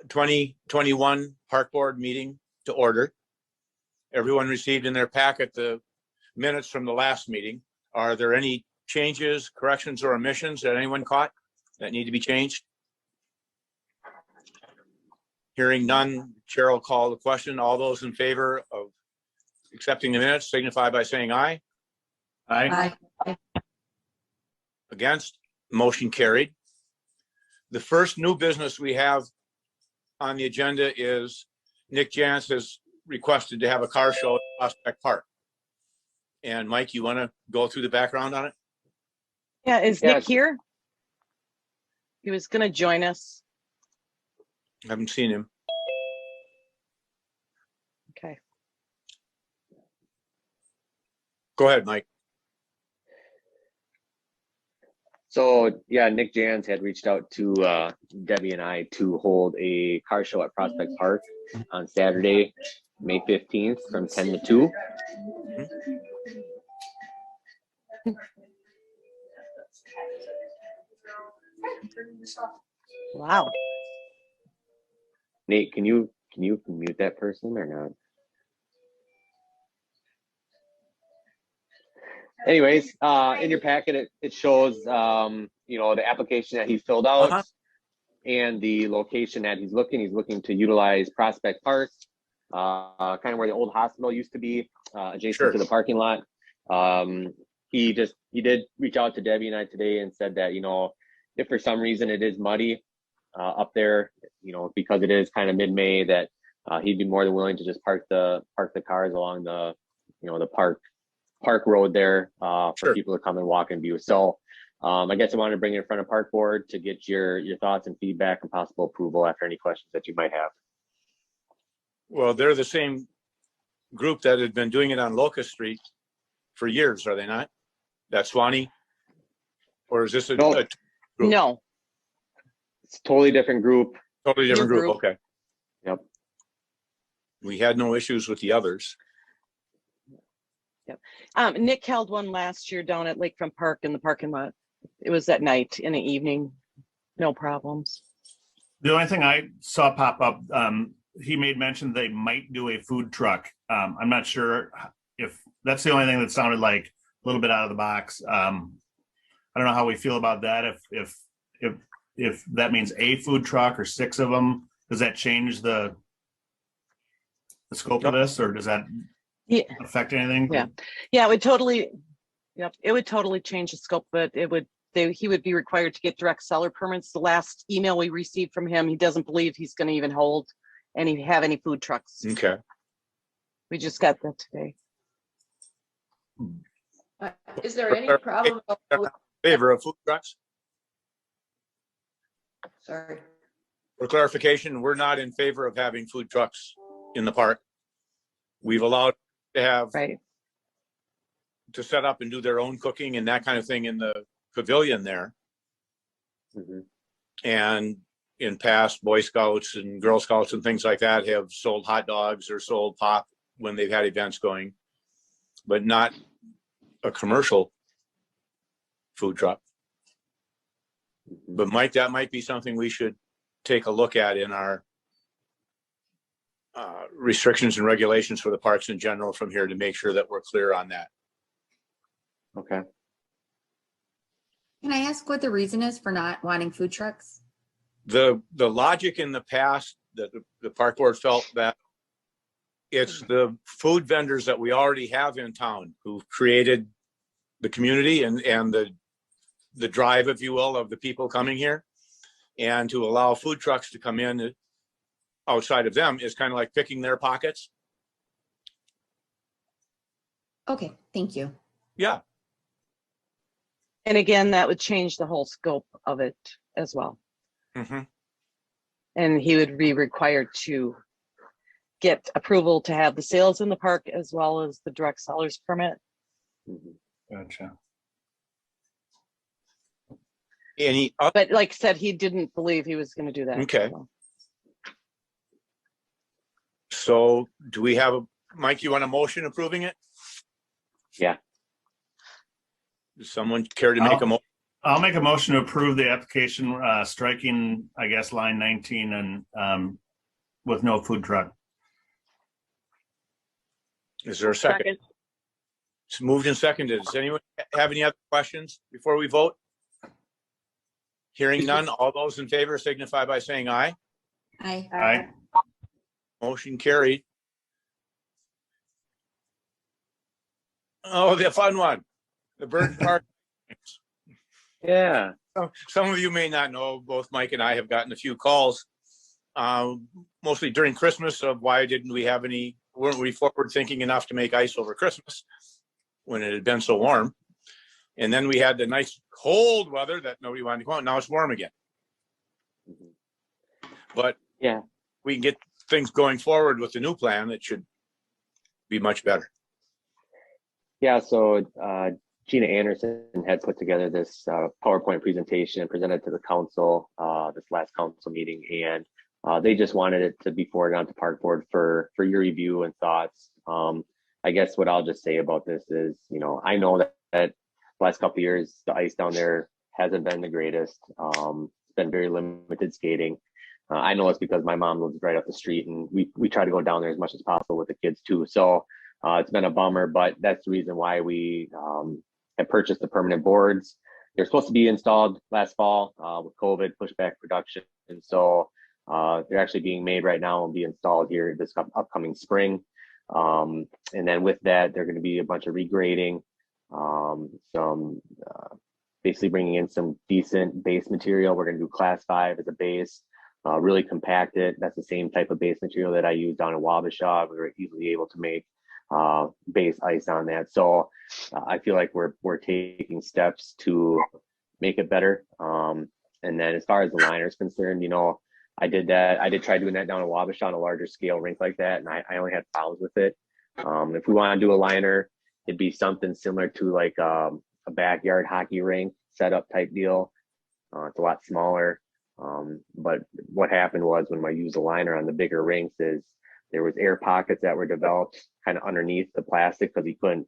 2021 Park Board meeting to order. Everyone received in their packet the minutes from the last meeting. Are there any changes, corrections, or omissions that anyone caught that need to be changed? Hearing none, Chair will call the question. All those in favor of accepting the minutes signify by saying aye. Aye. Against? Motion carried. The first new business we have on the agenda is Nick Jantz has requested to have a car show at Prospect Park. And Mike, you want to go through the background on it? Yeah, is Nick here? He was going to join us. I haven't seen him. Okay. Go ahead, Mike. So yeah, Nick Jantz had reached out to Debbie and I to hold a car show at Prospect Park on Saturday, May 15th from 10 to 2. Wow. Nate, can you mute that person or not? Anyways, in your packet, it shows, the application that he filled out and the location that he's looking. He's looking to utilize Prospect Park, kind of where the old hospital used to be, adjacent to the parking lot. He did reach out to Debbie and I today and said that, if for some reason it is muddy up there, because it is kind of mid-May, that he'd be more than willing to just park the cars along the, the park road there for people to come and walk and view. So I guess I wanted to bring it in front of Park Board to get your thoughts and feedback and possible approval after any questions that you might have. Well, they're the same group that had been doing it on Locust Street for years, are they not? That Swanee? Or is this a group? No. It's a totally different group. Totally different group. Okay. Yep. We had no issues with the others. Yep. Nick held one last year down at Lakefront Park in the parking lot. It was at night in the evening. No problems. The only thing I saw pop up, he made mention they might do a food truck. I'm not sure if that's the only thing that sounded like a little bit out of the box. I don't know how we feel about that. If that means a food truck or 6 of them, does that change the scope of this, or does that affect anything? Yeah, it would totally. Yep, it would totally change the scope, but he would be required to get direct seller permits. The last email we received from him, he doesn't believe he's going to even hold have any food trucks. Okay. We just got that today. Is there any problem with favor of food trucks? Sorry. For clarification, we're not in favor of having food trucks in the park. We've allowed to have to set up and do their own cooking and that kind of thing in the pavilion there. And in past, Boy Scouts and Girl Scouts and things like that have sold hot dogs or sold pop when they've had events going, but not a commercial food truck. But Mike, that might be something we should take a look at in our restrictions and regulations for the parks in general from here to make sure that we're clear on that. Okay. Can I ask what the reason is for not wanting food trucks? The logic in the past that the park board felt that it's the food vendors that we already have in town who've created the community and the drive, if you will, of the people coming here, and to allow food trucks to come in outside of them is kind of like picking their pockets. Okay, thank you. Yeah. And again, that would change the whole scope of it as well. And he would be required to get approval to have the sales in the park as well as the direct seller's permit. Gotcha. But like I said, he didn't believe he was going to do that. Okay. So do we have Mike, you want a motion approving it? Yeah. Does someone care to make a motion? I'll make a motion to approve the application, striking, I guess, line 19 and with no food truck. Is there a second? It's moved and seconded. Does anyone have any other questions before we vote? Hearing none, all those in favor signify by saying aye. Aye. Aye. Motion carried. Oh, the fun one, the Burton Park. Yeah. Some of you may not know, both Mike and I have gotten a few calls, mostly during Christmas, of why didn't we have any, weren't we forward thinking enough to make ice over Christmas when it had been so warm? And then we had the nice cold weather that nobody wanted to go out. Now it's warm again. But Yeah. we can get things going forward with the new plan. It should be much better. Yeah. So Gina Anderson had put together this PowerPoint presentation and presented to the council this last council meeting, and they just wanted it to be forwarded on to Park Board for your review and thoughts. I guess what I'll just say about this is, I know that the last couple of years the ice down there hasn't been the greatest. It's been very limited skating. I know it's because my mom lives right up the street, and we try to go down there as much as possible with the kids too. So it's been a bummer, but that's the reason why we have purchased the permanent boards. They're supposed to be installed last fall with COVID pushed back production. And so they're actually being made right now and be installed here this upcoming spring. And then with that, they're going to be a bunch of regrading, some basically bringing in some decent base material. We're going to do class 5 as a base, really compact it. That's the same type of base material that I used down in Wabasha. We were easily able to make base ice on that. So I feel like we're taking steps to make it better. And then as far as the liner is concerned, I did try doing that down in Wabasha on a larger scale rink like that, and I only had problems with it. If we want to do a liner, it'd be something similar to like a backyard hockey rink setup type deal. It's a lot smaller. But what happened was when I used a liner on the bigger rinks is there was air pockets that were developed kind of underneath the plastic because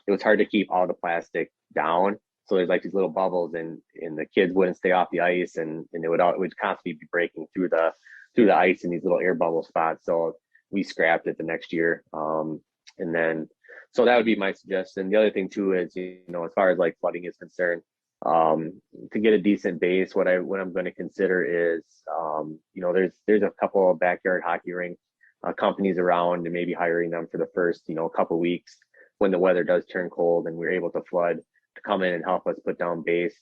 it was hard to keep all the plastic down. So there's like these little bubbles and the kids wouldn't stay off the ice and it would constantly be breaking through the ice in these little air bubble spots. So we scrapped it the next year. And then, so that would be my suggestion. The other thing too is, as far as like flooding is concerned, to get a decent base, what I'm going to consider is, there's a couple of backyard hockey rink companies around, and maybe hiring them for the first, couple weeks when the weather does turn cold and we're able to flood, to come in and help us put down base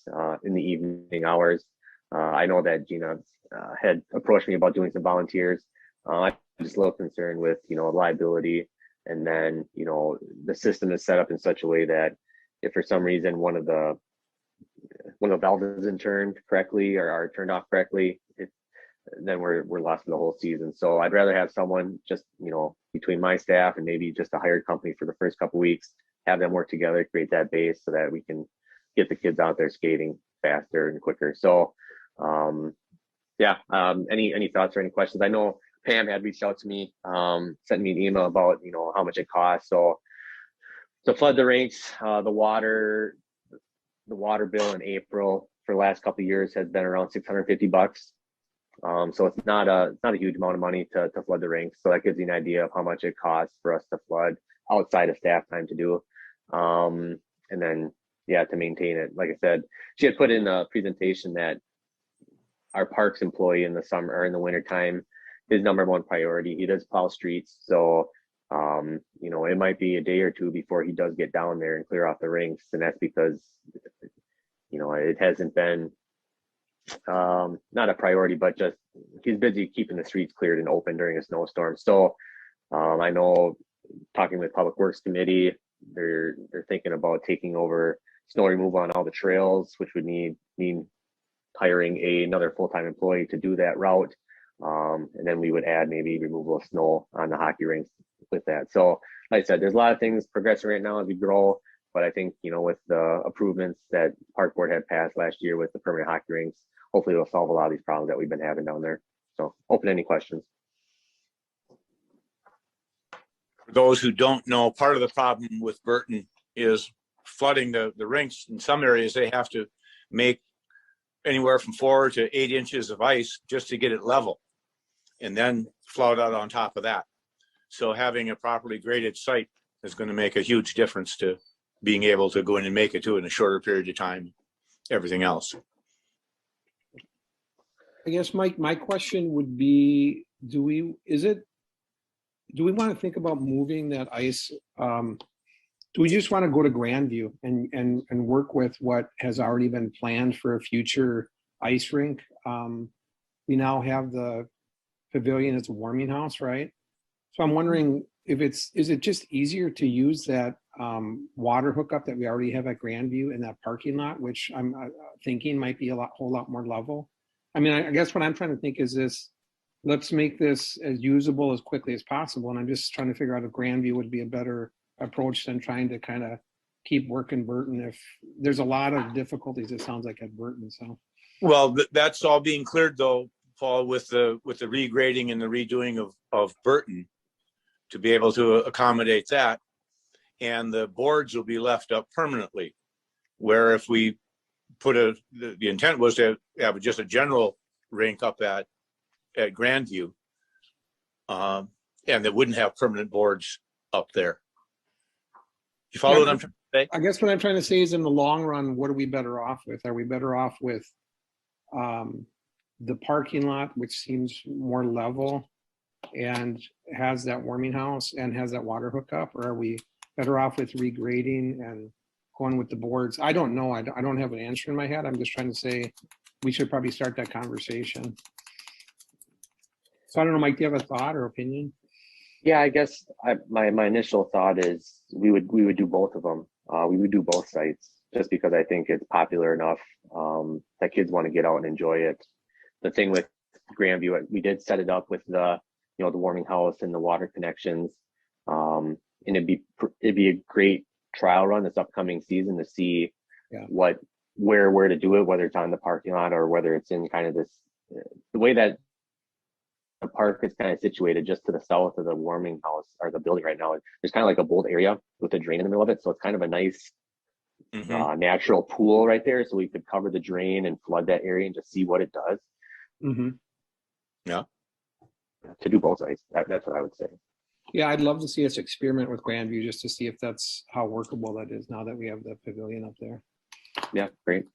in the evening hours. I know that Gina had approached me about doing some volunteers. I'm just a little concerned with, liability. And then, the system is set up in such a way that if for some reason one of the valves isn't turned correctly or are turned off correctly, then we're lost for the whole season. So I'd rather have someone just, between my staff and maybe just a hired company for the first couple of weeks, have them work together, create that base so that we can get the kids out there skating faster and quicker. So, any thoughts or any questions? I know Pam had reached out to me, sent me an email about, how much it costs. So to flood the rinks, the water bill in April for the last couple of years has been around $650. So it's not a huge amount of money to flood the rinks. So that gives you an idea of how much it costs for us to flood outside of staff time to do. And then, to maintain it. Like I said, she had put in a presentation that our parks employee in the summer or in the winter time, his number one priority, he does plow streets. So, it might be a day or two before he does get down there and clear off the rinks. And that's because, it hasn't been, not a priority, but just he's busy keeping the streets cleared and open during a snowstorm. So I know, talking with Public Works Committee, they're thinking about taking over snow removal on all the trails, which would mean hiring another full-time employee to do that route. And then we would add maybe removal of snow on the hockey rinks with that. So like I said, there's a lot of things progressing right now as we grow, but I think, with the improvements that Park Board had passed last year with the permanent hockey rinks, hopefully it'll solve a lot of these problems that we've been having down there. So open any questions. For those who don't know, part of the problem with Burton is flooding the rinks. In some areas, they have to make anywhere from 4 to 8 inches of ice just to get it level, and then flout out on top of that. So having a properly graded site is going to make a huge difference to being able to go in and make it to it in a shorter period of time, everything else. I guess my question would be, do we want to think about moving that ice? Do we just want to go to Grandview and work with what has already been planned for a future ice rink? We now have the pavilion as a warming house, right? So I'm wondering if is it just easier to use that water hookup that we already have at Grandview in that parking lot, which I'm thinking might be whole lot more level. I mean, I guess what I'm trying to think is this: let's make this as usable as quickly as possible. And I'm just trying to figure out if Grandview would be a better approach than trying to kind of keep working Burton. If there's a lot of difficulties, it sounds like at Burton. So, well, that's all being cleared though, Paul, with the regrading and the redoing of Burton to be able to accommodate that, and the boards will be left up permanently. Where if we put the intent was to have just a general rink up at Grandview, and that wouldn't have permanent boards up there. You follow what I'm trying to say? I guess what I'm trying to say is, in the long run, what are we better off with? Are we better off with the parking lot, which seems more level and has that warming house and has that water hookup, or are we better off with regrading and going with the boards? I don't know. I don't have an answer in my head. I'm just trying to say we should probably start that conversation. So I don't know, Mike, do you have a thought or opinion? Yeah, I guess my initial thought is we would do both of them. We would do both sites just because I think it's popular enough that kids want to get out and enjoy it. The thing with Grandview, we did set it up with the warming house and the water connections, and it'd be a great trial run this upcoming season to see where to do it, whether it's on the parking lot or whether it's in kind of this the way that the park is kind of situated just to the south of the warming house or the building right now. There's kind of like a bold area with a drain in the middle of it, so it's kind of a nice natural pool right there. So we could cover the drain and flood that area and just see what it does. Yeah, to do both sides. That's what I would say. Yeah, I'd love to see us experiment with Grandview just to see if that's how workable that is now that we have the pavilion up there. Yeah, great.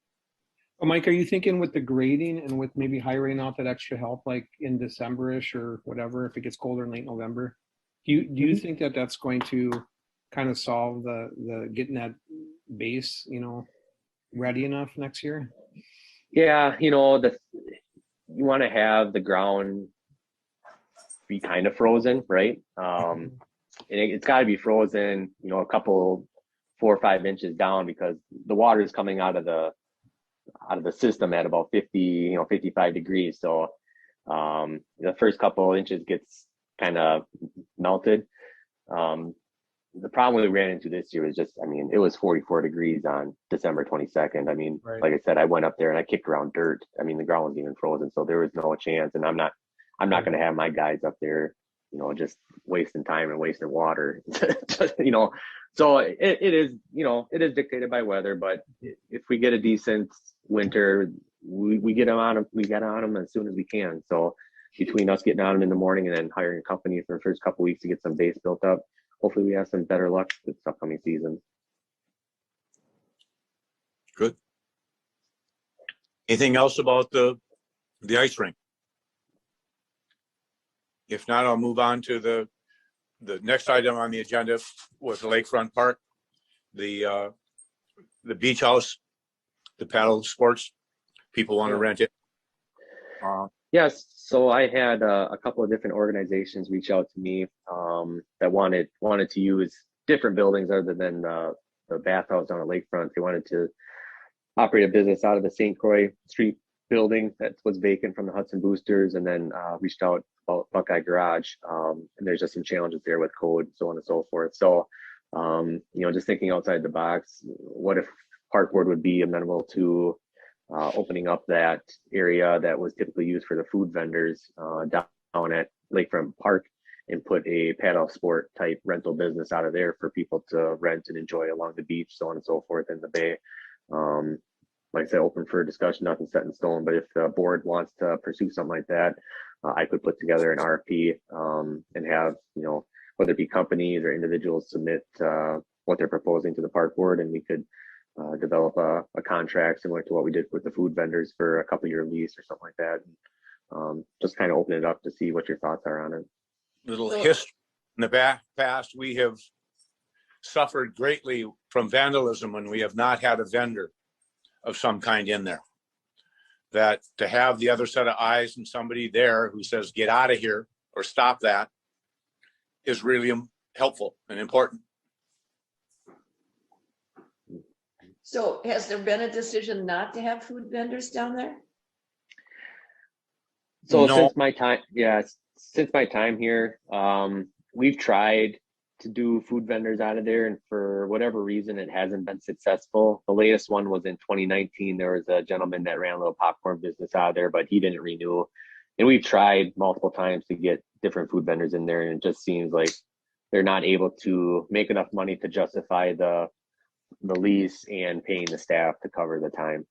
Well, Mike, are you thinking with the grading and with maybe hiring out that extra help like in December-ish or whatever, if it gets colder in late November, do you think that that's going to kind of solve the getting that base, ready enough next year? Yeah, you want to have the ground be kind of frozen, right? And it's got to be frozen, a couple 4 or 5 inches down, because the water is coming out of the system at about 50, 55 degrees. So the first couple inches gets kind of melted. The problem we ran into this year was just, it was 44 degrees on December 22nd. Right. Like I said, I went up there and I kicked around dirt. The ground wasn't even frozen, so there was no chance. And I'm not going to have my guys up there, just wasting time and wasting water, So it is, it is dictated by weather. But if we get a decent winter, we get them on them. We get on them as soon as we can. So between us getting on them in the morning and then hiring a company for the first couple of weeks to get some base built up, hopefully we have some better luck this upcoming season. Good. Anything else about the ice rink? If not, I'll move on to the next item on the agenda was the lakefront park, the beach house, the paddle sports. People want to rent it. Yes, so I had a couple of different organizations reach out to me that wanted to use different buildings other than the bathhouse on the lakefront. They wanted to operate a business out of the St. Croix Street building that was vacant from the Hudson Boosters, and then reached out about Buckeye Garage. And there's just some challenges there with code, so on and so forth. So, just thinking outside the box, what if Park Board would be amenable to opening up that area that was typically used for the food vendors down at Lakefront Park and put a paddle sport type rental business out of there for people to rent and enjoy along the beach, so on and so forth in the bay. like I said, open for discussion, nothing set in stone. But if the board wants to pursue something like that, I could put together an RFP and have, whether it be companies or individuals submit what they're proposing to the park board, and we could develop a contract similar to what we did with the food vendors for a couple year lease or something like that. Just kind of open it up to see what your thoughts are on it. Little history in the past, we have suffered greatly from vandalism when we have not had a vendor of some kind in there. That to have the other set of eyes and somebody there who says, get out of here or stop that, is really helpful and important. So has there been a decision not to have food vendors down there? So No. since my time here, we've tried to do food vendors out of there, and for whatever reason, it hasn't been successful. The latest one was in 2019. There was a gentleman that ran a little popcorn business out of there, but he didn't renew. And we've tried multiple times to get different food vendors in there, and it just seems like they're not able to make enough money to justify the lease and paying the staff to cover the time.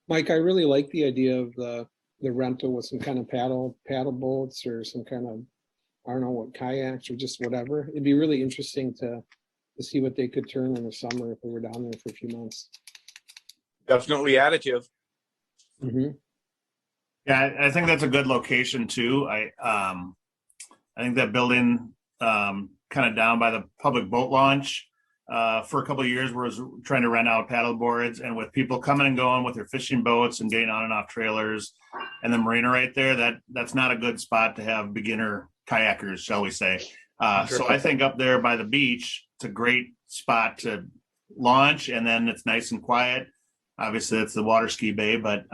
Mike, I really like the idea of the rental with some kind of paddle boats or some kind of, I don't know what, kayaks or just whatever. It'd be really interesting to see what they could turn in the summer if we were down there for a few months. Definitely additive. Mm-hmm. Yeah, I think that's a good location too. I think that building kind of down by the public boat launch for a couple of years was trying to rent out paddle boards, and with people coming and going with their fishing boats and getting on and off trailers, and the marina right there, that's not a good spot to have beginner kayakers, shall we say. So I think up there by the beach, it's a great spot to launch, and then it's nice and quiet. Obviously, it's the water ski bay, but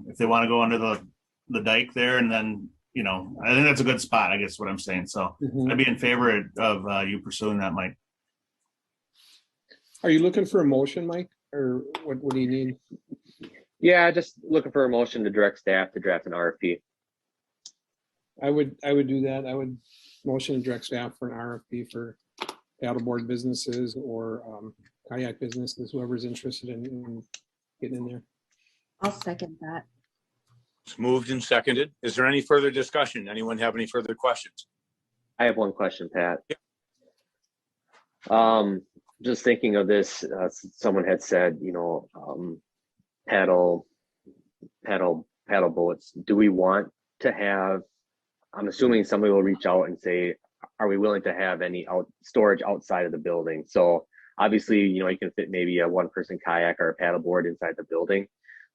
if they want to go under the dike there, and then, I think that's a good spot, I guess what I'm saying. So I'd be in favor of you pursuing that, Mike. Are you looking for a motion, Mike, or what do you need? Yeah, just looking for a motion to direct staff to draft an RFP. I would do that. I would motion to direct staff for an RFP for paddleboard businesses or kayak businesses, whoever's interested in getting in there. I'll second that. It's moved and seconded. Is there any further discussion? Anyone have any further questions? I have one question, Pat. Just thinking of this, someone had said, paddle boats. Do we want to have, I'm assuming somebody will reach out and say, are we willing to have any storage outside of the building? So obviously, you can fit maybe a one-person kayak or a paddle board inside the building,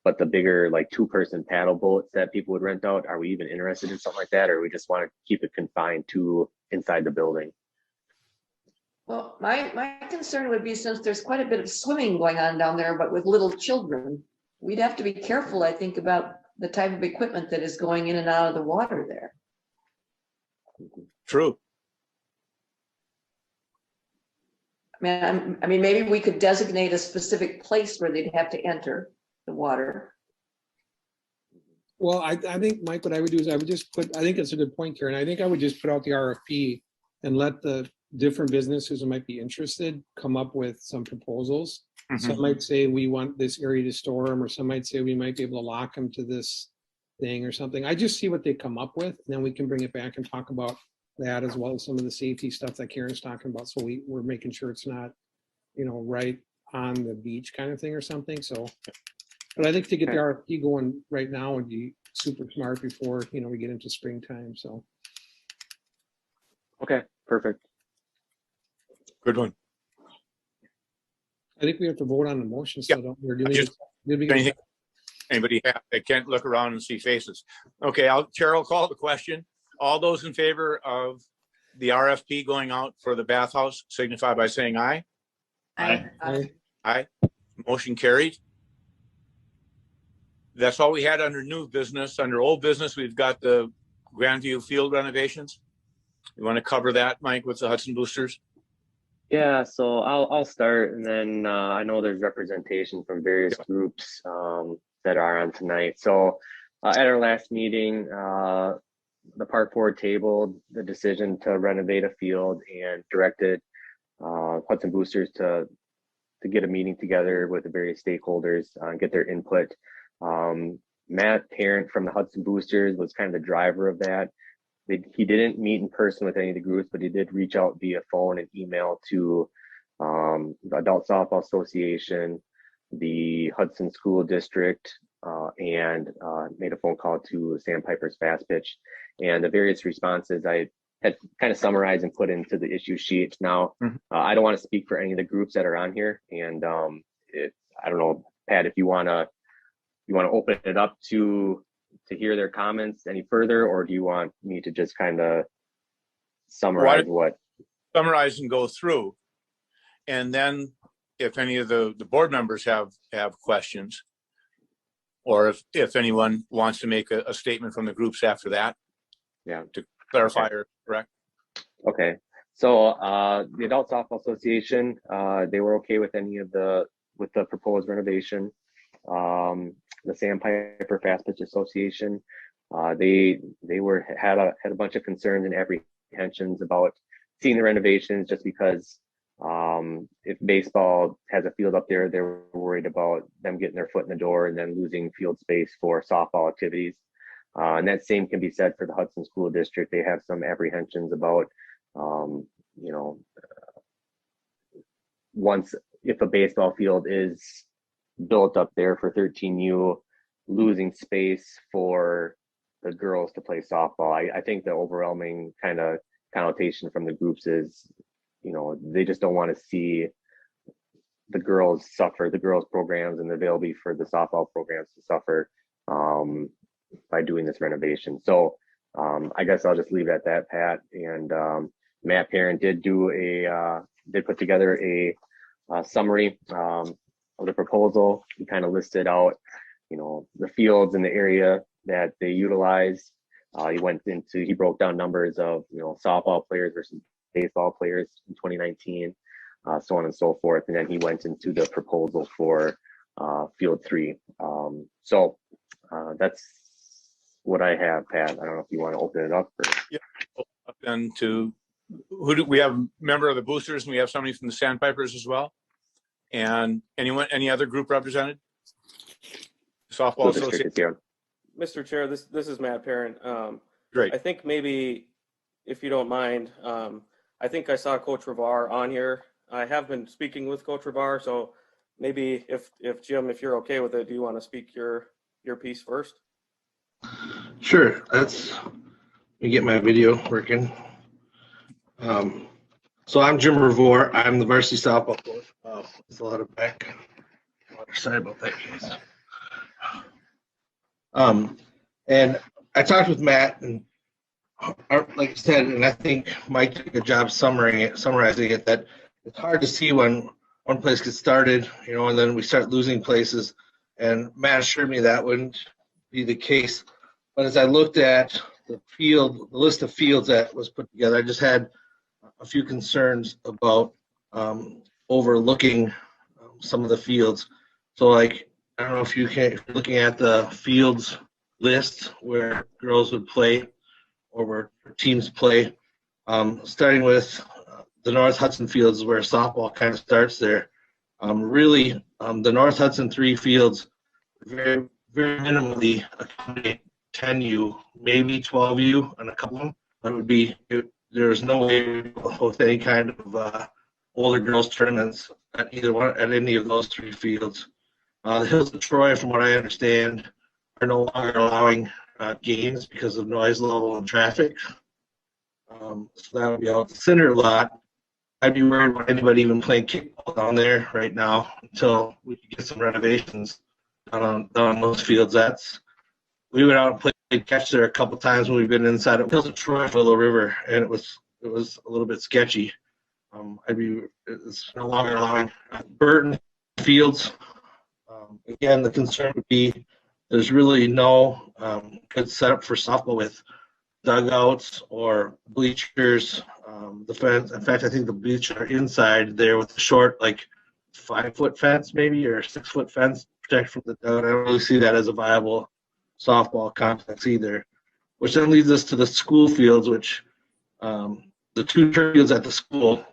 but the bigger, like two-person paddle boats that people would rent out, are we even interested in something like that, or we just want to keep it confined to inside the building? Well, my concern would be, since there's quite a bit of swimming going on down there, but with little children, we'd have to be careful, I think, about the type of equipment that is going in and out of the water there. True. I mean, maybe we could designate a specific place where they'd have to enter the water. Well, I think, Mike, what I would do is I think it's a good point, Karen. I think I would just put out the RFP and let the different businesses who might be interested come up with some proposals. Some might say we want this area to store them, or some might say we might be able to lock them to this thing or something. I just see what they come up with, and then we can bring it back and talk about that, as well as some of the safety stuff that Karen's talking about. So we're making sure it's not, right on the beach kind of thing or something. So, but I think to get the RFP going right now would be super smart before, we get into springtime. So. Okay, perfect. Good one. I think we have to vote on the motion. So Anything, anybody have, they can't look around and see faces. Okay, Chair will call the question. All those in favor of the RFP going out for the bathhouse signify by saying aye. Aye. Aye. Motion carried. That's all we had under new business. Under old business, we've got the Grandview field renovations. You want to cover that, Mike, with the Hudson Boosters? Yeah, so I'll start, and then I know there's representation from various groups that are on tonight. So at our last meeting, the park board tabled the decision to renovate a field and directed Hudson Boosters to get a meeting together with the various stakeholders, get their input. Matt Parent from the Hudson Boosters was kind of the driver of that. He didn't meet in person with any of the groups, but he did reach out via phone and email to the Adult Softball Association, the Hudson School District, and made a phone call to Sandpiper's Fast Pitch. And the various responses I had kind of summarized and put into the issue sheet. Now, I don't want to speak for any of the groups that are on here. And I don't know, Pat, if you want to open it up to hear their comments any further, or do you want me to just kind of summarize Summarize and go through, and then if any of the board members have questions, or if anyone wants to make a statement from the groups after that, to clarify or correct. Okay, so the Adult Softball Association, they were okay with the proposed renovation. The Sandpiper Fast Pitch Association, they had a bunch of concerns and apprehensions about seeing the renovations, just because if baseball has a field up there, they're worried about them getting their foot in the door and then losing field space for softball activities. And that same can be said for the Hudson School District. They have some apprehensions about, if a baseball field is built up there for 13U, losing space for the girls to play softball. I think the overwhelming kind of connotation from the groups is, they just don't want to see the girls suffer, the girls programs and the availability for the softball programs to suffer by doing this renovation. So I guess I'll just leave it at that, Pat. And Matt Parent did put together a summary of the proposal. He kind of listed out, the fields in the area that they utilize. He broke down numbers of, softball players versus baseball players in 2019, so on and so forth. And then he went into the proposal for field 3. So that's what I have, Pat. I don't know if you want to open it up. And who do we have? A member of the Boosters, and we have somebody from the Sandpipers as well. And any other group represented? Softball Association. Mr. Chair, this is Matt Parent. Great. I think maybe, if you don't mind, I think I saw Coach Ravar on here. I have been speaking with Coach Ravar, so maybe if Jim, if you're okay with it, do you want to speak your piece first? Sure. Let me get my video working. So I'm Jim Ravar. I'm the varsity softball coach. There's a lot of back. Sorry about that, guys. And I talked with Matt, and like I said, and I think Mike did a good job summarizing it, that it's hard to see when one place gets started, and then we start losing places. And Matt assured me that wouldn't be the case. But as I looked at the list of fields that was put together, I just had a few concerns about overlooking some of the fields. So, I don't know if you're looking at the fields list where girls would play or where teams play, starting with the North Hudson fields where softball kind of starts there. The North Hudson 3 fields very, very minimally accommodate 10U, maybe 12U on a couple of them. There's no way with any kind of older girls tournaments at any of those 3 fields. The Hills of Troy, from what I understand, are no longer allowing games because of noise level and traffic. So that would be out. The Center lot, I'd be worried about anybody even playing kickball down there right now until we could get some renovations down on those fields. We went out and played catch there a couple times when we've been inside of Hills of Troy for Little River, and it was a little bit sketchy. It's no longer allowing Burton fields. Again, the concern would be there's really no good setup for softball with dugouts or bleachers. The fence, in fact, I think the bleachers are inside there with the short, 5-foot fence maybe, or 6-foot fence protect from the dugout. I don't really see that as a viable softball complex either, which then leads us to the school fields, which the 2 turf fields at the school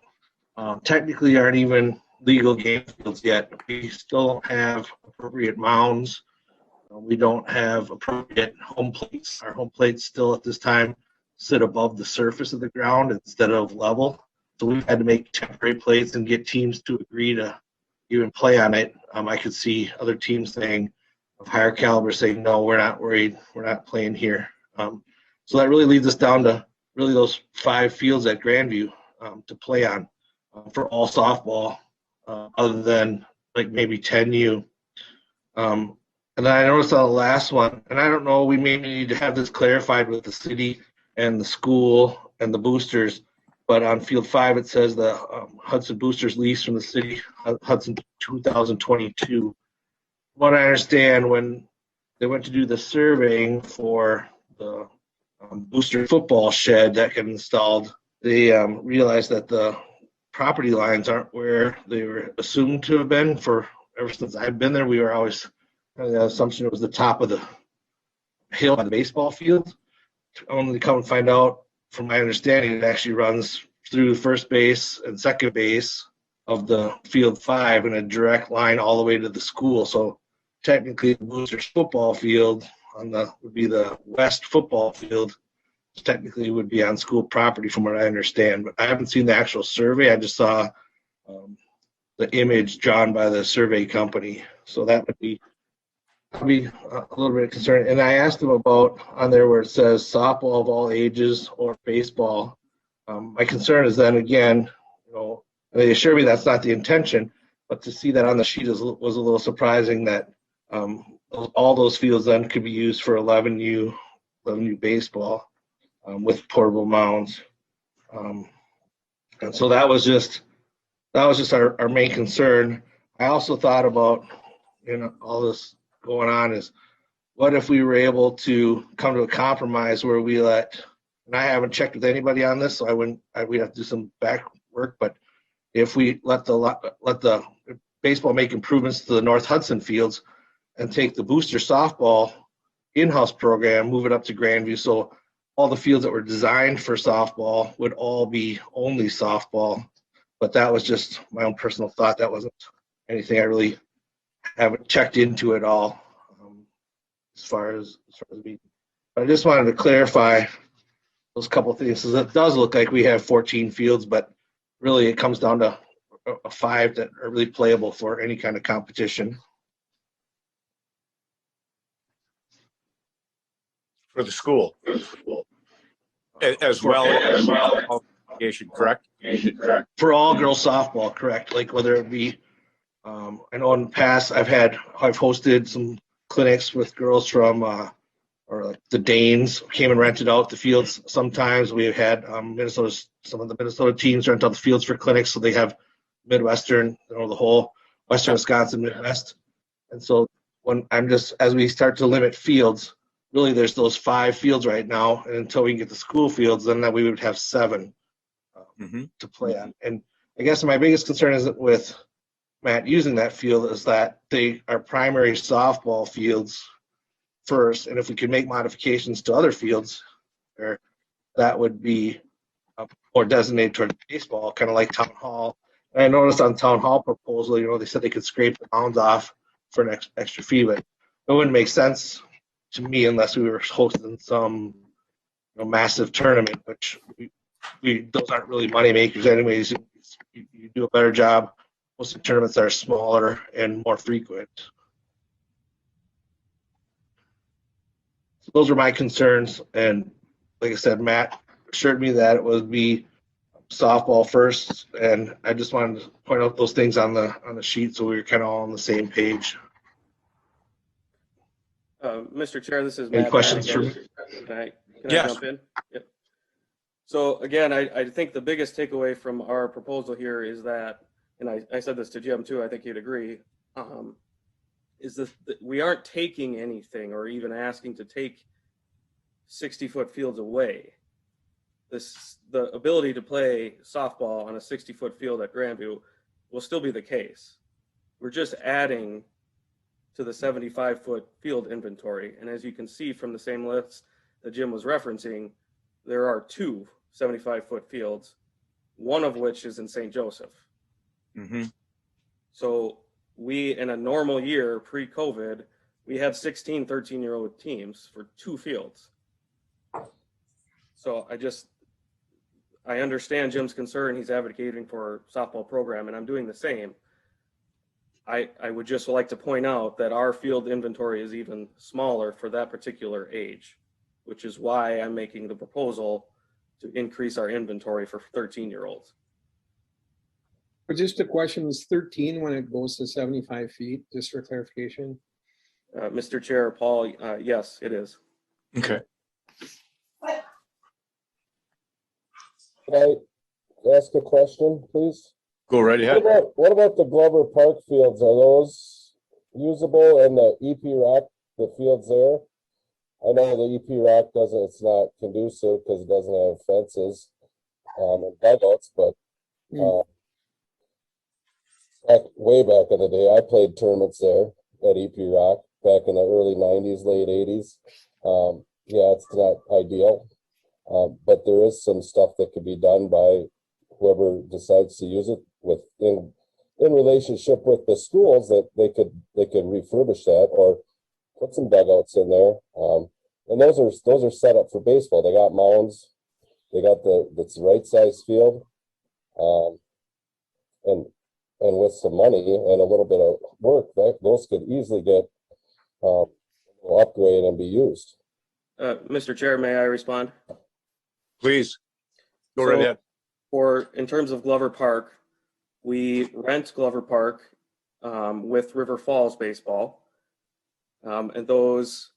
technically aren't even legal game fields yet. We still don't have appropriate mounds. We don't have appropriate home plates. Our home plates still at this time sit above the surface of the ground instead of level. So we've had to make temporary plates and get teams to agree to even play on it. I could see other teams saying of higher caliber saying, no, we're not worried. We're not playing here. So that really leads us down to really those 5 fields at Grandview to play on for all softball, other than like maybe 10U. And then I noticed on the last one, and I don't know, we may need to have this clarified with the city and the school and the boosters, but on field 5, it says the Hudson boosters lease from the city, Hudson 2022. What I understand, when they went to do the surveying for the booster football shed that got installed, they realized that the property lines aren't where they were assumed to have been. For ever since I've been there, we were always under the assumption it was the top of the hill by the baseball field. Only to come and find out, from my understanding, it actually runs through first base and second base of the field 5 in a direct line all the way to the school. So technically, the boosters football field would be the west football field. Technically, would be on school property, from what I understand. But I haven't seen the actual survey. I just saw the image drawn by the survey company. So that would be a little bit concerned. And I asked them about on there where it says softball of all ages or baseball. My concern is then again, they assure me that's not the intention, but to see that on the sheet was a little surprising that all those fields then could be used for 11U baseball with portable mounds. And so that was just our main concern. I also thought about, all this going on is, what if we were able to come to a compromise where we let, and I haven't checked with anybody on this, so we'd have to do some back work, but if we let the baseball make improvements to the North Hudson fields and take the booster softball in-house program, move it up to Grandview, so all the fields that were designed for softball would all be only softball. But that was just my own personal thought. That wasn't anything I really haven't checked into at all, as far as me. But I just wanted to clarify those couple of things. So it does look like we have 14 fields, but really it comes down to 5 that are really playable for any kind of competition. For the school. As well as qualification, correct? For all girls softball, correct. Like whether it be, I know in the past I've hosted some clinics with girls from, or like the Danes came and rented out the fields. Sometimes we've had some of the Minnesota teams rent out the fields for clinics, so they have Midwestern, the whole Western Wisconsin, Midwest. And so as we start to limit fields, really there's those 5 fields right now, and until we can get the school fields, then we would have 7 to play on. And I guess my biggest concern is that with Matt using that field is that they are primary softball fields first, and if we could make modifications to other fields, that would be more designated toward baseball, kind of like Town Hall. And I noticed on Town Hall proposal, they said they could scrape the mounds off for an extra fee, but it wouldn't make sense to me unless we were hosting some massive tournament, which those aren't really money makers anyways. You do a better job most of the tournaments that are smaller and more frequent. So those are my concerns, and like I said, Matt assured me that it would be softball first, and I just wanted to point out those things on the sheet so we were kind of all on the same page. Mr. Chair, this is Any Matt. questions for me? Can I Yes. jump in? Yep. So again, I think the biggest takeaway from our proposal here is that, and I said this to Jim too, I think he'd agree, is that we aren't taking anything or even asking to take 60-foot fields away. The ability to play softball on a 60-foot field at Grandview will still be the case. We're just adding to the 75-foot field inventory. And as you can see from the same list that Jim was referencing, there are 2 75-foot fields, one of which is in St. Joseph. So we, in a normal year pre-COVID, we had 16 13-year-old teams for 2 fields. So I understand Jim's concern. He's advocating for softball program, and I'm doing the same. I would just like to point out that our field inventory is even smaller for that particular age, which is why I'm making the proposal to increase our inventory for 13-year-olds. But just a question, is 13 when it goes to 75 feet, just for clarification? Mr. Chair, Paul, yes, it is. Okay. Can I ask a question, please? Go right ahead. What about the Glover Park fields? Are those usable and the EP Rock, the fields there? I know the EP Rock it's not conducive because it doesn't have fences and dugouts, but way back in the day, I played tournaments there at EP Rock back in the early 90s, late 80s. Yeah, it's not ideal, but there is some stuff that could be done by whoever decides to use it in relationship with the schools, that they could refurbish that or put some dugouts in there. And those are set up for baseball. They got mounds, they got that's the right size field. And with some money and a little bit of work, those could easily get upgraded and be used. Mr. Chair, may I respond? Please. Go right ahead. In terms of Glover Park, we rent Glover Park with River Falls baseball. And those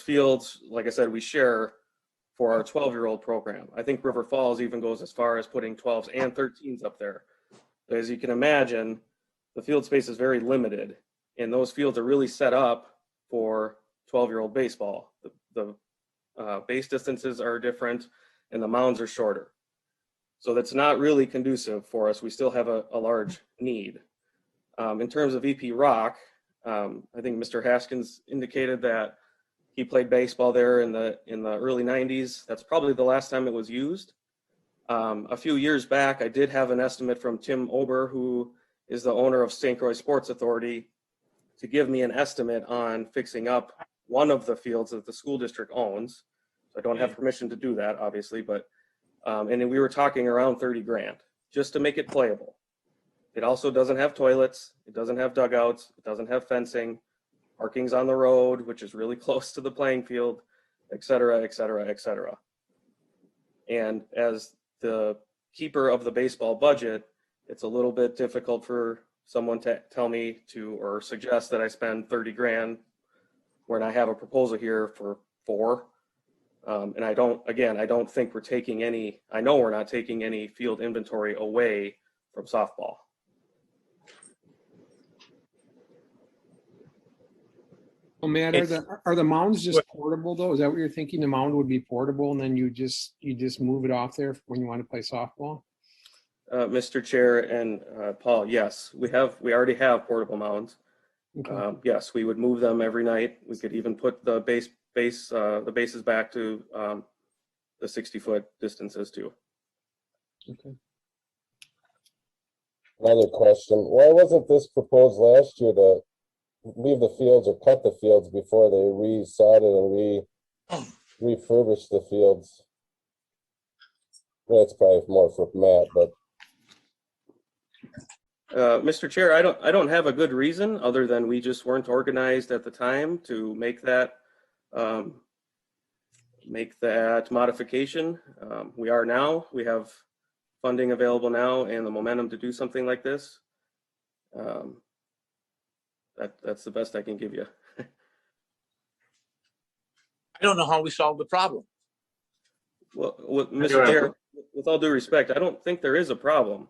fields, like I said, we share for our 12-year-old program. I think River Falls even goes as far as putting 12s and 13s up there. But as you can imagine, the field space is very limited, and those fields are really set up for 12-year-old baseball. The base distances are different, and the mounds are shorter. So that's not really conducive for us. We still have a large need. In terms of EP Rock, I think Mr. Haskins indicated that he played baseball there in the early 90s. That's probably the last time it was used. A few years back, I did have an estimate from Tim Ober, who is the owner of St. Croix Sports Authority, to give me an estimate on fixing up one of the fields that the school district owns. So I don't have permission to do that, obviously, but and then we were talking around 30 grand just to make it playable. It also doesn't have toilets, it doesn't have dugouts, it doesn't have fencing, parking's on the road, which is really close to the playing field, et cetera, et cetera, et cetera. And as the keeper of the baseball budget, it's a little bit difficult for someone to tell me or suggest that I spend 30 grand when I have a proposal here for 4. And I don't think we're taking any, I know we're not taking any field inventory away from softball. Oh, Matt, are the mounds just portable though? Is that what you're thinking? The mound would be portable and then you just move it off there when you want to play softball? Mr. Chair and Paul, yes, we already have portable mounds. Okay. Yes, we would move them every night. We could even put the bases back to the 60-foot distances too. Okay. Another question: why wasn't this proposed last year to leave the fields or cut the fields before they re-sodded and refurbish the fields? That's probably more for Matt, but Mr. Chair, I don't have a good reason other than we just weren't organized at the time to make that modification. We are now. We have funding available now and the momentum to do something like this. That's the best I can give you. I don't know how we solve the problem. Well, Mr. Chair, with all due respect, I don't think there is a problem.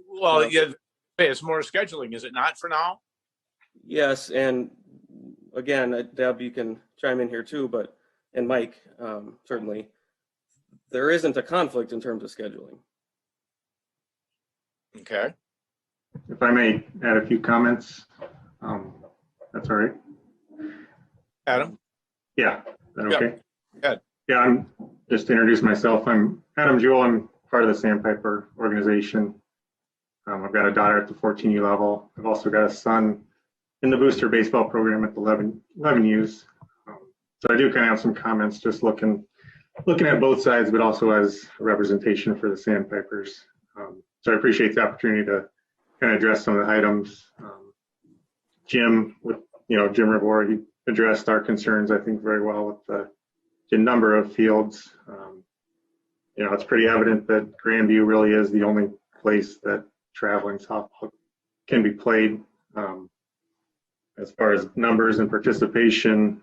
Well, yeah, it's more scheduling, is it not, for now? Yes, and again, Deb, you can chime in here too, and Mike, certainly, there isn't a conflict in terms of scheduling. Okay. If I may add a few comments, that's all right. Adam? Yeah, is that okay? Yeah. Yeah, I'm just to introduce myself. I'm Adam Jewell. I'm part of the Sandpiper organization. I've got a daughter at the 14U level. I've also got a son in the booster baseball program at the 11Us. So I do kind of have some comments just looking at both sides, but also as a representation for the Sandpipers. So I appreciate the opportunity to kind of address some of the items. Jim Rivor, he addressed our concerns, I think, very well with the number of fields. It's pretty evident that Grandview really is the only place that traveling softball can be played. As far as numbers and participation,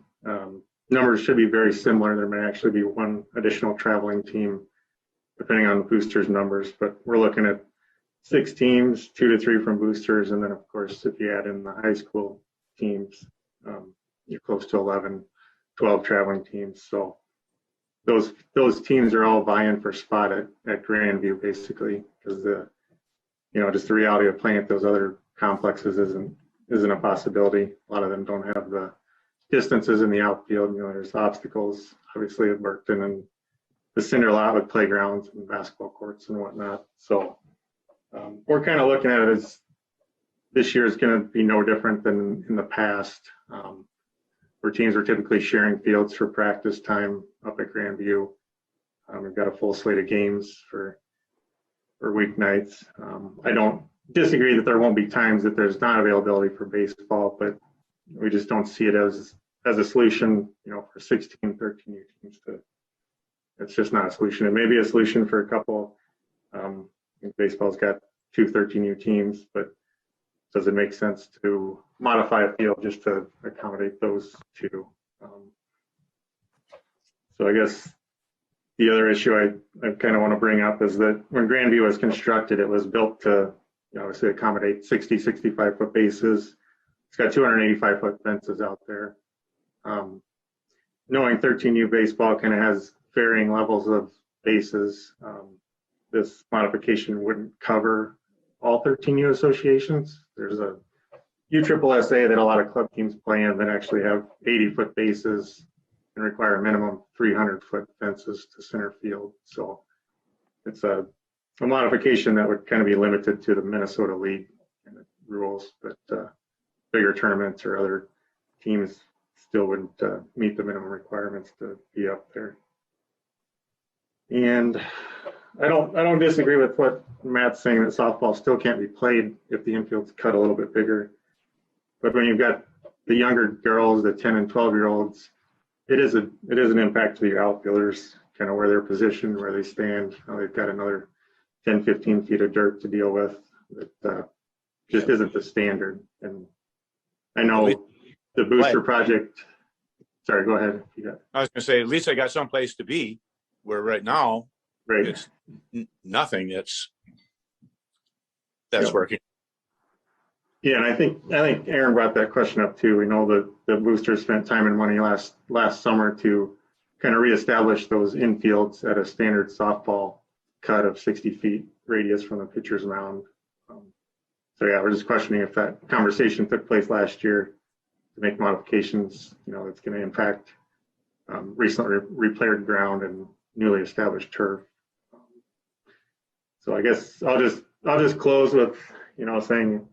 numbers should be very similar. There may actually be one additional traveling team, depending on the boosters numbers, but we're looking at 6 teams, 2 to 3 from boosters, and then of course, if you add in the high school teams, you're close to 11, 12 traveling teams. So those teams are all vying for spot at Grandview, basically, because just the reality of playing at those other complexes isn't a possibility. A lot of them don't have the distances in the outfield. There's obstacles, obviously, at Burkton and the cinder lot with playgrounds and basketball courts and whatnot. So we're kind of looking at it as this year is going to be no different than in the past, where teams are typically sharing fields for practice time up at Grandview. We've got a full slate of games for weeknights. I don't disagree that there won't be times that there's not availability for baseball, but we just don't see it as a solution, for 16, 13 teams. It's just not a solution. It may be a solution for a couple. Baseball's got 2 13U teams, but does it make sense to modify a field just to accommodate those 2? So I guess the other issue I kind of want to bring up is that when Grandview was constructed, it was built to obviously accommodate 60, 65 foot bases. It's got 285 foot fences out there. Knowing 13U baseball kind of has varying levels of bases, this modification wouldn't cover all 13U associations. There's a USSSA that a lot of club teams play in that actually have 80 foot bases and require a minimum 300 foot fences to center field. So it's a modification that would kind of be limited to the Minnesota League rules, but bigger tournaments or other teams still wouldn't meet the minimum requirements to be up there. And I don't disagree with what Matt's saying, that softball still can't be played if the infield's cut a little bit bigger. But when you've got the younger girls, the 10 and 12-year-olds, it is an impact to the outfielders, kind of where they're positioned, where they stand. They've got another 10, 15 feet of dirt to deal with that just isn't the standard. And I know the booster project. Sorry, go ahead. I was going to say, at least I got someplace to be, where right now, right, it's nothing that's working. Yeah, and I think Aaron brought that question up too. We know that the boosters spent time and money last summer to kind of reestablish those infields at a standard softball cut of 60 feet radius from the pitcher's mound. So yeah, we're just questioning if that conversation took place last year to make modifications, that's going to impact recently repaired ground and newly established turf. So I guess I'll just close with, saying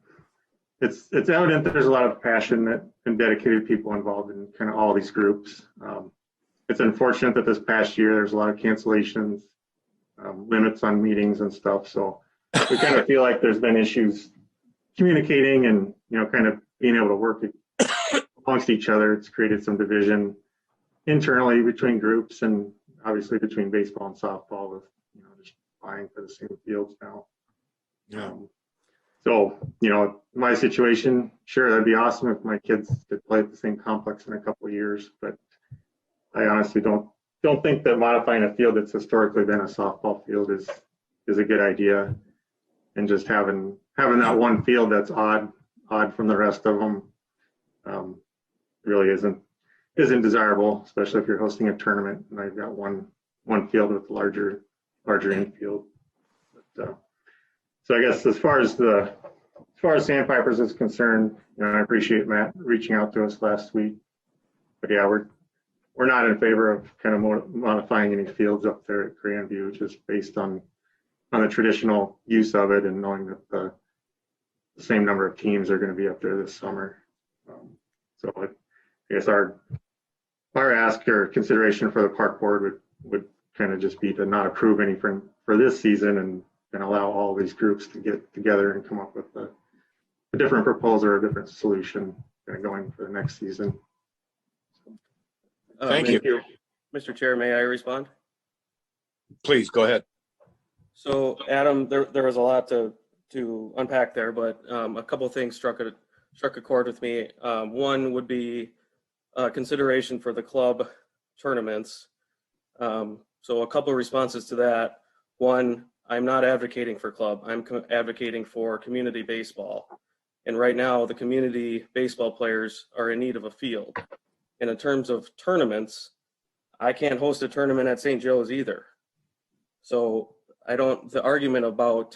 it's evident that there's a lot of passionate and dedicated people involved in kind of all these groups. It's unfortunate that this past year there's a lot of cancellations, limits on meetings and stuff. So we kind of feel like there's been issues communicating and, kind of being able to work amongst each other. It's created some division internally between groups and obviously between baseball and softball with, just vying for the same fields now. Yeah. So, my situation, sure, that'd be awesome if my kids could play at the same complex in a couple of years, but I honestly don't think that modifying a field that's historically been a softball field is a good idea. And just having that one field that's odd from the rest of them really isn't desirable, especially if you're hosting a tournament and I've got one field with larger infield. But, so I guess as far as Sandpipers is concerned, I appreciate Matt reaching out to us last week. But yeah, we're not in favor of kind of modifying any fields up there at Grandview, just based on the traditional use of it and knowing that the same number of teams are going to be up there this summer. So I guess our ask or consideration for the park board would kind of just be to not approve anything for this season and allow all these groups to get together and come up with a different proposal or a different solution going for the next season. Thank you. Mr. Chair, may I respond? Please, go ahead. So Adam, there was a lot to unpack there, but a couple of things struck a chord with me. One would be consideration for the club tournaments. So a couple of responses to that. One, I'm not advocating for club. I'm advocating for community baseball. And right now, the community baseball players are in need of a field. And in terms of tournaments, I can't host a tournament at St. Joe's either. So the argument about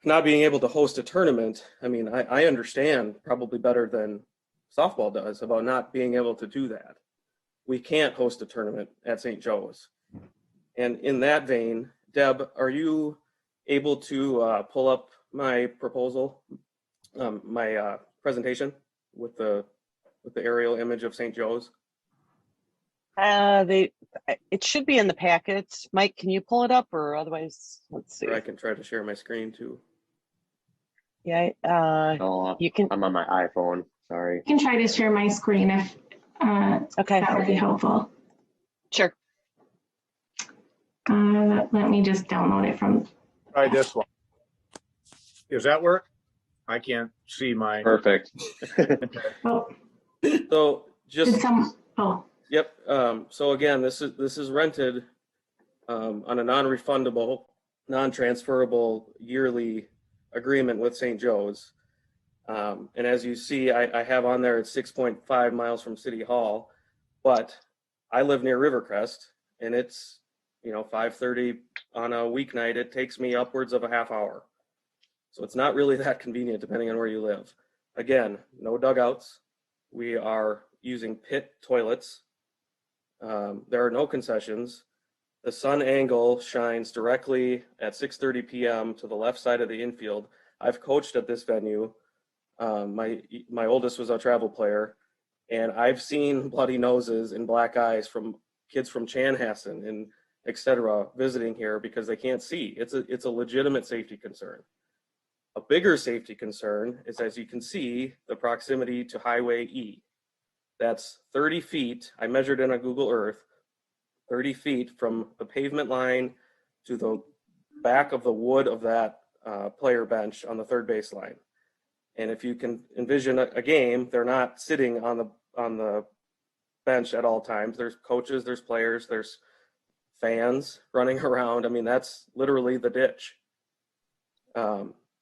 not being able to host a tournament, I mean, I understand probably better than softball does about not being able to do that. We can't host a tournament at St. Joe's. And in that vein, Deb, are you able to pull up my proposal, my presentation with the aerial image of St. Joe's? It should be in the packets. Mike, can you pull it up, or otherwise, let's see. Or I can try to share my screen too. Yeah, you can. I'm on my iPhone. Sorry. I can try to share my screen if Okay. that would be helpful. Sure. Let me just download it from. Try this one. Does that work? I can't see my. Perfect. Oh, So just. Oh. Yep. So again, this is rented on a non-refundable, non-transferable yearly agreement with St. Joe's. And as you see, I have on there, it's 6.5 miles from City Hall, but I live near Rivercrest, and it's 5:30 on a weeknight. It takes me upwards of a half hour. So it's not really that convenient depending on where you live. Again, no dugouts. We are using pit toilets. There are no concessions. The sun angle shines directly at 6:30 p.m. to the left side of the infield. I've coached at this venue. My oldest was a travel player, and I've seen bloody noses and black eyes from kids from Chanhassen and et cetera visiting here because they can't see. It's a legitimate safety concern. A bigger safety concern is, as you can see, the proximity to Highway E. That's 30 feet. I measured it on Google Earth, 30 feet from the pavement line to the back of the wood of that player bench on the third base line. And if you can envision a game, they're not sitting on the bench at all times. There's coaches, there's players, there's fans running around. I mean, that's literally the ditch.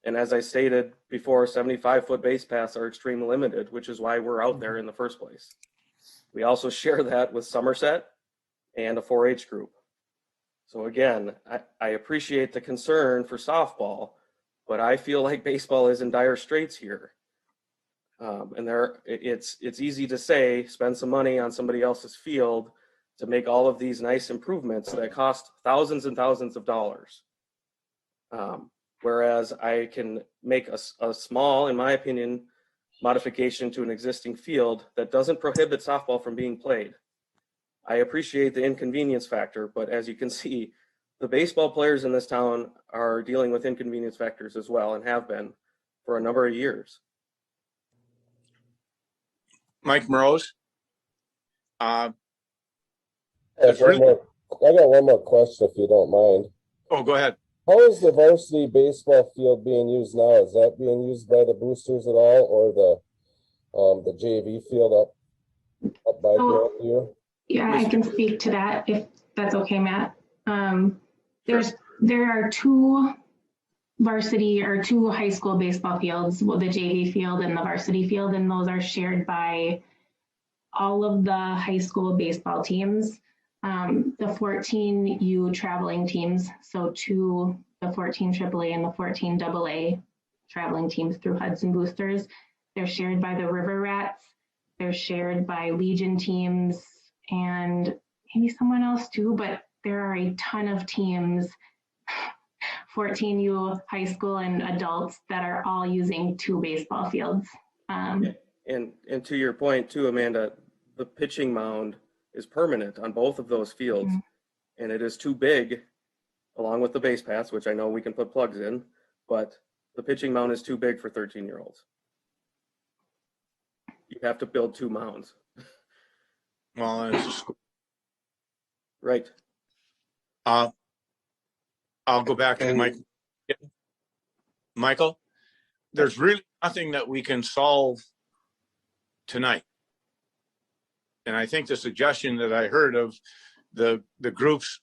And as I stated before, 75-foot base paths are extremely limited, which is why we're out there in the first place. We also share that with Somerset and a 4-H group. So again, I appreciate the concern for softball, but I feel like baseball is in dire straits here. And it's easy to say, spend some money on somebody else's field to make all of these nice improvements that cost thousands and thousands of dollars. Whereas I can make a small, in my opinion, modification to an existing field that doesn't prohibit softball from being played. I appreciate the inconvenience factor, but as you can see, the baseball players in this town are dealing with inconvenience factors as well and have been for a number of years. Mike Morose. I got one more question, if you don't mind. Oh, go ahead. How is the varsity baseball field being used now? Is that being used by the boosters at all, or the JV field up by Grandview? Yeah, I can speak to that if that's okay, Matt. There are two varsity or two high school baseball fields, the JV field and the varsity field, and those are shared by all of the high school baseball teams. The 14U traveling teams, so the 14 AAA and the 14 AA traveling teams through Hudson boosters, they're shared by the River Rats, they're shared by Legion teams, and maybe someone else too, but there are a ton of teams 14U high school and adults that are all using 2 baseball fields. And to your point too, Amanda, the pitching mound is permanent on both of those fields, and it is too big, along with the base paths, which I know we can put plugs in, but the pitching mound is too big for 13-year-olds. You have to build 2 mounds. Well, it's a school. Right. I'll go back to And- Mike. Michael, there's really nothing that we can solve tonight. And I think the suggestion that I heard of the groups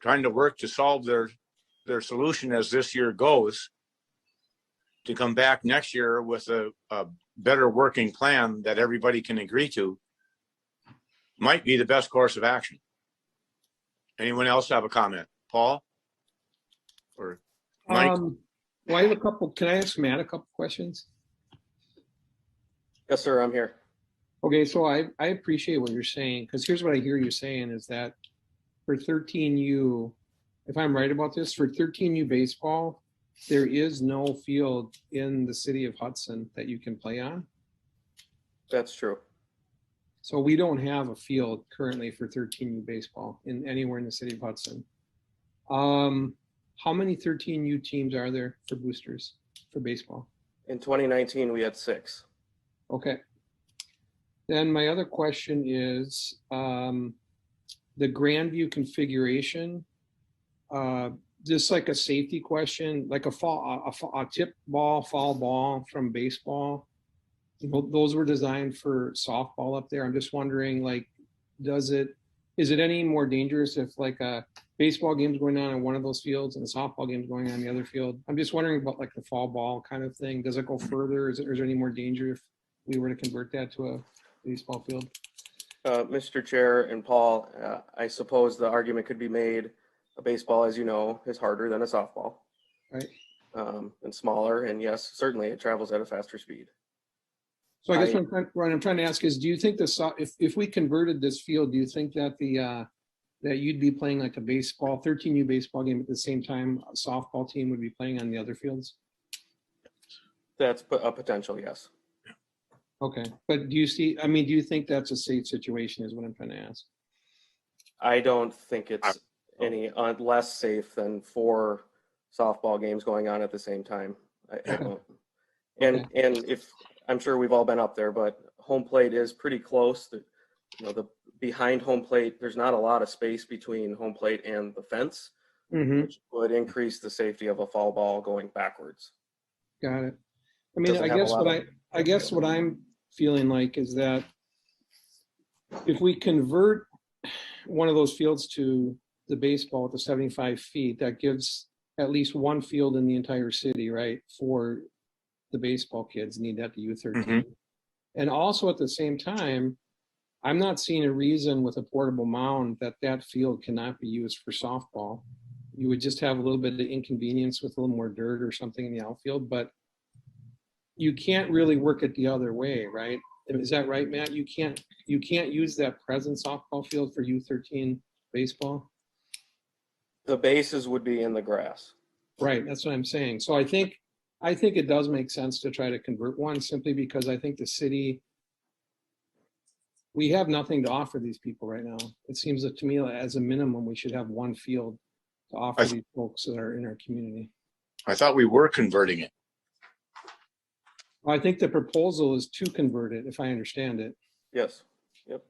trying to work to solve their solution as this year goes, to come back next year with a better working plan that everybody can agree to, might be the best course of action. Anyone else have a comment? Paul? Or Mike? Well, I have a couple. Can I ask Matt a couple questions? Yes, sir, I'm here. Okay, so I appreciate what you're saying, because here's what I hear you saying is that for 13U, if I'm right about this, for 13U baseball, there is no field in the city of Hudson that you can play on. That's true. So we don't have a field currently for 13U baseball anywhere in the city of Hudson. How many 13U teams are there for boosters for baseball? In 2019, we had 6. Okay. Then my other question is the Grandview configuration. Just like a safety question, like a tip ball, foul ball from baseball. Those were designed for softball up there. I'm just wondering, like, is it any more dangerous if like a baseball game's going on one of those fields and a softball game's going on the other field? I'm just wondering about like the foul ball kind of thing. Does it go further? Is there any more danger if we were to convert that to a baseball field? Mr. Chair and Paul, I suppose the argument could be made, a baseball, as you know, is harder than a softball. Right. And smaller, and yes, certainly it travels at a faster speed. So I guess what I'm trying to ask is, do you think if we converted this field, do you think that that you'd be playing like a baseball, 13U baseball game at the same time a softball team would be playing on the other fields? That's a potential, yes. Okay, but do you think that's a safe situation is what I'm trying to ask? I don't think it's any less safe than 4 softball games going on at the same time. I don't. And if I'm sure we've all been up there, but home plate is pretty close. The behind home plate, there's not a lot of space between home plate and the fence, which would increase the safety of a foul ball going backwards. Got it. I mean, I guess what I'm feeling like is that if we convert one of those fields to the baseball at the 75 feet, that gives at least one field in the entire city, right? For the baseball kids need that, the U13. And also at the same time, I'm not seeing a reason with a portable mound that field cannot be used for softball. You would just have a little bit of inconvenience with a little more dirt or something in the outfield, but you can't really work it the other way, right? Is that right, Matt? You can't use that present softball field for U13 baseball. The bases would be in the grass. Right, that's what I'm saying. So I think it does make sense to try to convert one, simply because I think the city, we have nothing to offer these people right now. It seems that to me, as a minimum, we should have one field to offer these folks that are in our community. I thought we were converting it. I think the proposal is to convert it, if I understand it. Yes. Yep.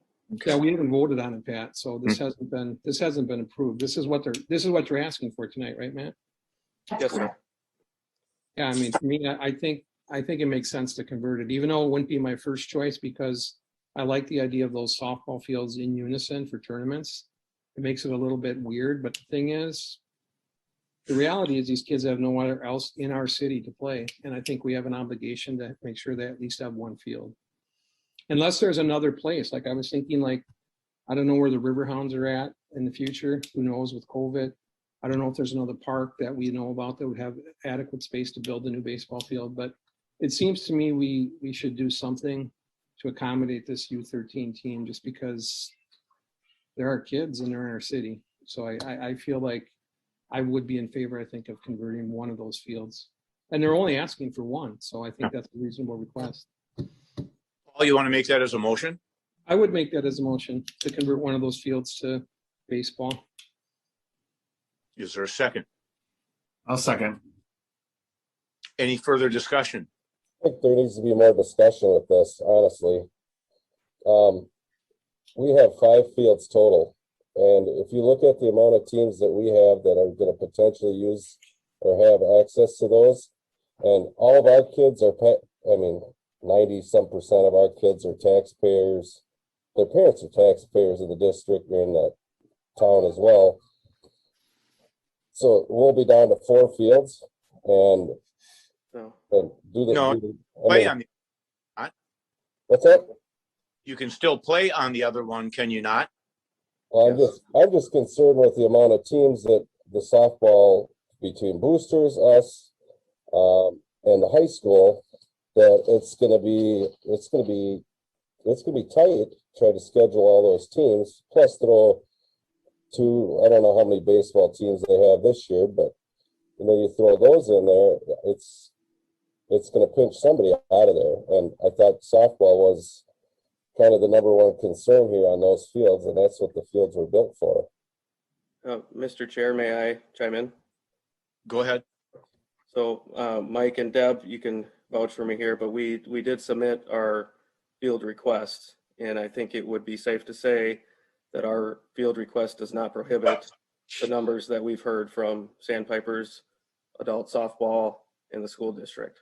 Yeah, we haven't voted on it, Pat. So this hasn't been approved. This is what they're asking for tonight, right, Matt? Yes, sir. Yeah, I mean, for me, I think it makes sense to convert it, even though it wouldn't be my first choice, because I like the idea of those softball fields in unison for tournaments. It makes it a little bit weird, but the thing is, the reality is these kids have nowhere else in our city to play. And I think we have an obligation to make sure they at least have one field. Unless there's another place, like I was thinking, like, I don't know where the Riverhounds are at in the future. Who knows with COVID? I don't know if there's another park that we know about that would have adequate space to build a new baseball field. But it seems to me we should do something to accommodate this U13 team, just because there are kids and they're in our city. So I feel like I would be in favor, I think, of converting one of those fields. And they're only asking for one, so I think that's a reasonable request. Paul, you want to make that as a motion? I would make that as a motion to convert one of those fields to baseball. Is there a second? I'll second. Any further discussion? I think there needs to be more discussion with this, honestly. We have 5 fields total. And if you look at the amount of teams that we have that are going to potentially use or have access to those, and all of our kids are, 90-some% of our kids are taxpayers. Their parents are taxpayers in the district or in the town as well. So we'll be down to 4 fields and do the. No, play on the. What's that? You can still play on the other one, can you not? Well, I'm just concerned with the amount of teams that the softball between boosters, us, and the high school, that it's gonna be tight. Try to schedule all those teams, plus throw 2. I don't know how many baseball teams they have this year, but you throw those in there, it's gonna pinch somebody out of there. And I thought softball was kind of the #1 concern here on those fields, and that's what the fields were built for. Mr. Chair, may I chime in? Go ahead. So Mike and Deb, you can vouch for me here, but we did submit our field request, and I think it would be safe to say that our field request does not prohibit the numbers that we've heard from Sandpipers, adult softball, and the school district.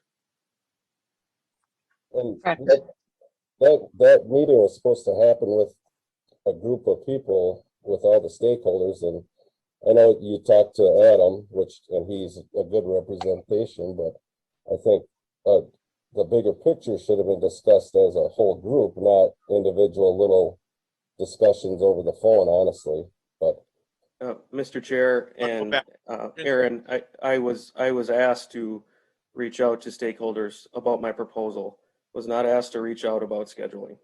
And that meeting was supposed to happen with a group of people, with all the stakeholders, and I know you talked to Adam, and he's a good representation, but I think the bigger picture should have been discussed as a whole group, not individual little discussions over the phone, honestly. But Mr. Chair and Aaron, I was asked to reach out to stakeholders about my proposal. Was not asked to reach out about scheduling.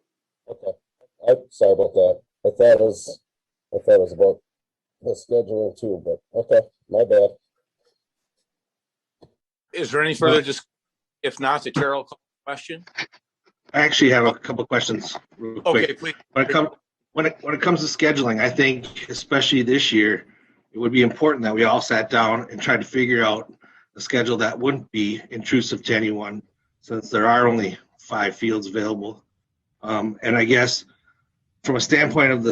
Okay, I'm sorry about that. I thought it was about the scheduling too, but okay, my bad. Is there any further if not, the chair will call the question. I actually have a couple of questions real quick. Okay, please. When it comes to scheduling, I think especially this year, it would be important that we all sat down and tried to figure out a schedule that wouldn't be intrusive to anyone, since there are only 5 fields available. And I guess from a standpoint of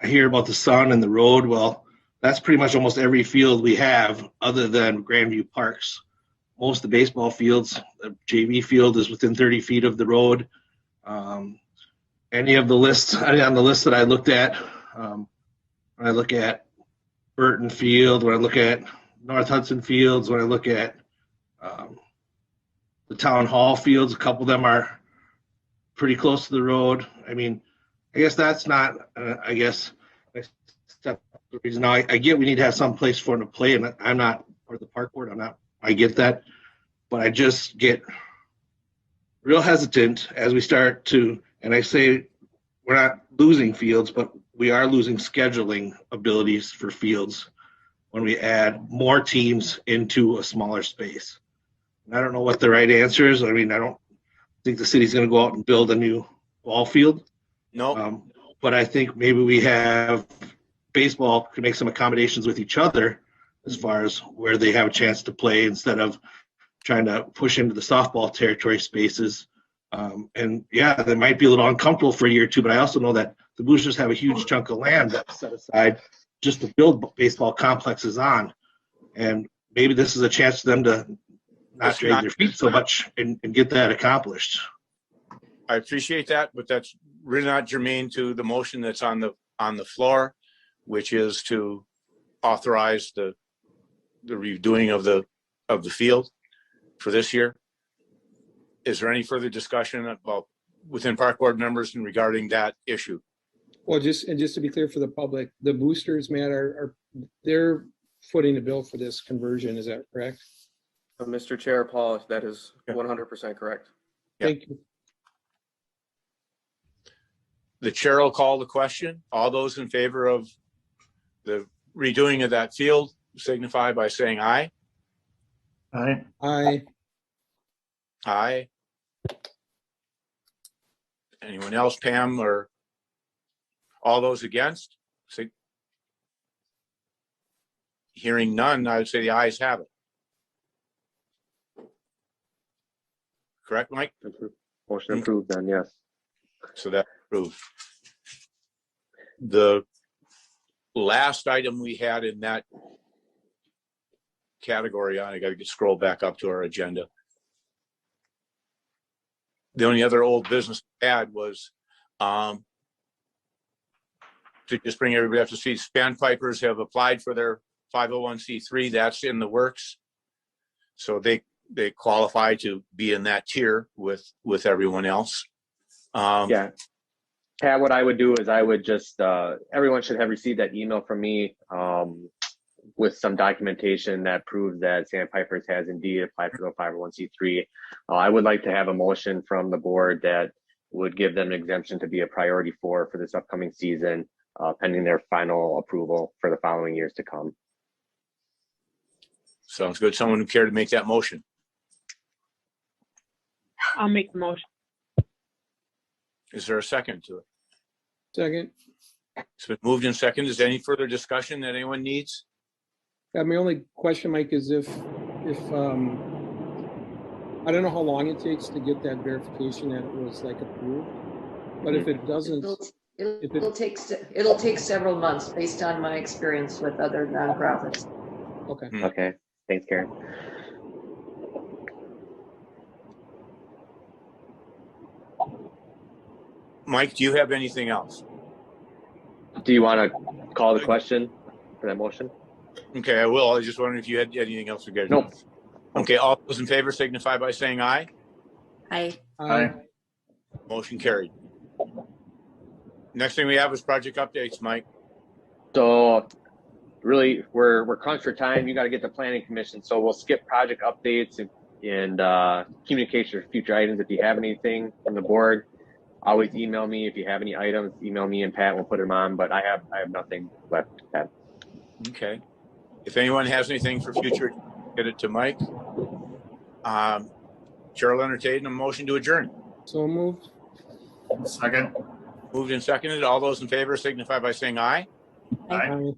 I hear about the sun and the road. Well, that's pretty much almost every field we have other than Grandview Parks. Most of the baseball fields, the JV field is within 30 feet of the road. Any of the lists, on the list that I looked at, when I look at Burton Field, when I look at North Hudson Fields, when I look at the Town Hall fields, a couple of them are pretty close to the road. I mean, I guess that's not, I guess, that's the reason. Now, I get we need to have some place for them to play, and I'm not part of the park board. I get that. But I just get real hesitant as we start to, and I say we're not losing fields, but we are losing scheduling abilities for fields when we add more teams into a smaller space. And I don't know what the right answer is. I mean, I don't think the city's going to go out and build a new ball field. No. But I think maybe we have baseball can make some accommodations with each other as far as where they have a chance to play instead of trying to push into the softball territory spaces. And yeah, they might be a little uncomfortable for a year or two, but I also know that the Boosters have a huge chunk of land that's set aside just to build baseball complexes on. And maybe this is a chance for them to not drag their feet so much and get that accomplished. I appreciate that, but that's really not germane to the motion that's on the floor, which is to authorize the redoing of the field for this year. Is there any further discussion about within park board members and regarding that issue? Well, just to be clear for the public, the Boosters, Matt, they're footing the bill for this conversion. Is that correct? Mr. Chair, Paul, that is 100% correct. Yeah. Thank you. The chair will call the question. All those in favor of the redoing of that field, signify by saying aye. Aye. Aye. Aye. Anyone else, Pam, or all those against? Hearing none, I would say the ayes have it. Correct, Mike? Motion approved then, yes. So that's approved. The last item we had in that category, I got to scroll back up to our agenda. The only other old business we had was to just bring everybody up to speed. Sandpipers have applied for their 501c3. That's in the works. So they qualify to be in that tier with everyone else. Yeah. Pat, what I would do is I would just, everyone should have received that email from me with some documentation that proves that Sandpipers has indeed applied for the 501c3. I would like to have a motion from the board that would give them an exemption to be a priority for this upcoming season, pending their final approval for the following years to come. Sounds good. Someone who care to make that motion? I'll make the motion. Is there a second to it? Second. It's been moved and seconded. Is there any further discussion that anyone needs? My only question, Mike, is if I don't know how long it takes to get that verification that it was like approved, but if it doesn't, It'll take several months based on my experience with other nonprofits. okay. Okay, thanks, Karen. Mike, do you have anything else? Do you want to call the question for that motion? Okay, I will. I was just wondering if you had anything else to get. Nope. Okay, all those in favor signify by saying aye. Aye. Aye. Motion carried. Next thing we have is project updates, Mike. So really, we're crunched for time. You got to get the planning commission. So we'll skip project updates and communication for future items. If you have anything from the board, always email me. If you have any items, email me and Pat. We'll put them on. But I have nothing left, Pat. Okay. If anyone has anything for future, get it to Mike. Chair will entertain a motion to adjourn. So moved. Second. Moved and seconded. All those in favor signify by saying aye. Aye. Aye.